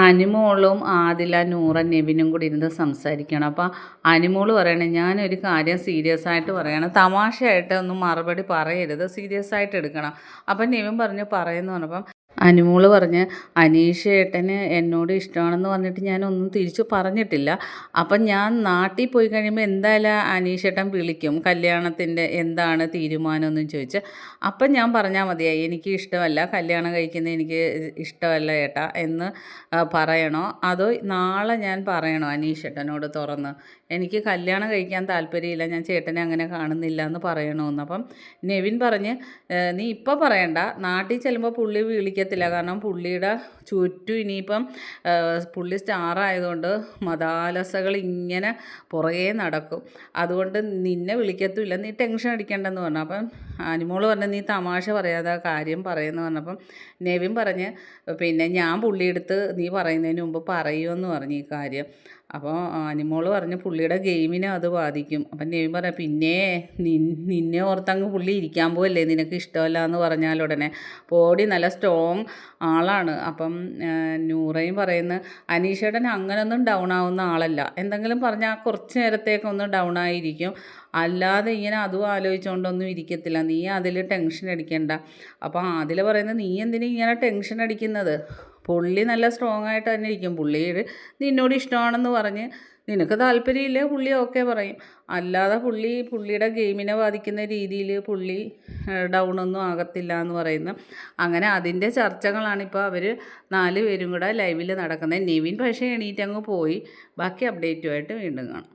അനുമോളും ആദില നൂറ നെവിനും കൂടി ഇരുന്ന് സംസാരിക്കണം. അപ്പോൾ അനുമോള് പറയണേ, ഞാനൊരു കാര്യം സീരിയസ് ആയിട്ട് പറയണം, തമാശയായിട്ട് ഒന്നും മറുപടി പറയരുത്, സീരിയസ് ആയിട്ട് എടുക്കണം. അപ്പം നെവിൻ പറഞ്ഞു പറയുന്നു പറഞ്ഞപ്പം അനുമോള് പറഞ്ഞ് അനീഷ് ഏട്ടന് എന്നോട് ഇഷ്ടമാണെന്ന് പറഞ്ഞിട്ട് ഞാനൊന്നും തിരിച്ചു പറഞ്ഞിട്ടില്ല. അപ്പം ഞാൻ നാട്ടിൽ പോയി കഴിയുമ്പോൾ എന്തായാലും അനീഷ് ഏട്ടൻ വിളിക്കും, കല്യാണത്തിൻ്റെ എന്താണ് തീരുമാനമെന്നും ചോദിച്ച്. അപ്പം ഞാൻ പറഞ്ഞാൽ മതിയായി, എനിക്ക് ഇഷ്ടമല്ല, കല്യാണം കഴിക്കുന്നത് എനിക്ക് ഇഷ്ടമല്ല ഏട്ടാ എന്ന് പറയണോ, അതോ നാളെ ഞാൻ പറയണോ അനീഷ് ഏട്ടനോട് തുറന്ന് എനിക്ക് കല്യാണം കഴിക്കാൻ താല്പര്യമില്ല, ഞാൻ ചേട്ടനെ അങ്ങനെ കാണുന്നില്ല എന്ന് പറയണമെന്ന്. അപ്പം നെവിൻ പറഞ്ഞ് നീ ഇപ്പോൾ പറയണ്ട, നാട്ടിൽ ചെല്ലുമ്പോൾ പുള്ളി വിളിക്കത്തില്ല, കാരണം പുള്ളിയുടെ ചുറ്റും ഇനിയിപ്പം പുള്ളി സ്റ്റാറായതുകൊണ്ട് മതാലസകൾ ഇങ്ങനെ പുറകെ നടക്കും, അതുകൊണ്ട് നിന്നെ വിളിക്കത്തുമില്ല, നീ ടെൻഷൻ അടിക്കേണ്ടെന്ന് പറഞ്ഞു. അപ്പം അനുമോള് പറഞ്ഞു നീ തമാശ പറയാതെ കാര്യം പറയുമെന്ന് പറഞ്ഞപ്പം നെവിൻ പറഞ്ഞ് പിന്നെ ഞാൻ പുള്ളിയെടുത്ത് നീ പറയുന്നതിന് മുമ്പ് പറയുമെന്ന് പറഞ്ഞു ഈ കാര്യം. അപ്പോൾ അനുമോള് പറഞ്ഞു പുള്ളിയുടെ ഗെയിമിനെ അത് ബാധിക്കും. അപ്പം നെവിൻ പറയാം പിന്നെ നിന്നെ ഓർത്തങ്ങ് പുള്ളി ഇരിക്കാൻ പോവല്ലേ, നിനക്ക് ഇഷ്ടമല്ല എന്ന് പറഞ്ഞാൽ ഉടനെ പോടി, നല്ല സ്ട്രോങ് ആളാണ്. അപ്പം നൂറയും പറയുന്നു അനീഷേട്ടൻ അങ്ങനൊന്നും ഡൗൺ ആവുന്ന ആളല്ല, എന്തെങ്കിലും പറഞ്ഞാൽ കുറച്ച് നേരത്തേക്കൊന്ന് ഡൗൺ ആയിരിക്കും, അല്ലാതെ ഇങ്ങനെ അതും ആലോചിച്ചുകൊണ്ടൊന്നും ഇരിക്കത്തില്ല, നീ അതിൽ ടെൻഷൻ അടിക്കണ്ട. അപ്പോൾ അതിൽ പറയുന്നത് നീ എന്തിനാ ഇങ്ങനെ ടെൻഷൻ അടിക്കുന്നത്, പുള്ളി നല്ല സ്ട്രോങ് ആയിട്ട് തന്നെ ഇരിക്കും, പുള്ളി നിന്നോട് ഇഷ്ടമാണെന്ന് പറഞ്ഞ് നിനക്ക് താല്പര്യമില്ലേ പുള്ളി ഓക്കെ പറയും, അല്ലാതെ പുള്ളിയുടെ ഗെയിമിനെ ബാധിക്കുന്ന രീതിയിൽ പുള്ളി ഡൗണൊന്നും ആകത്തില്ല എന്ന് പറയുന്നു. അങ്ങനെ അതിൻ്റെ ചർച്ചകളാണിപ്പോൾ അവർ 4 പേരും കൂടെ ലൈവിൽ നടക്കുന്നത്. നെവിൻ പക്ഷേ എണീറ്റങ്ങ് പോയി. ബാക്കി അപ്ഡേറ്റുമായിട്ട് വീണ്ടും കാണാം.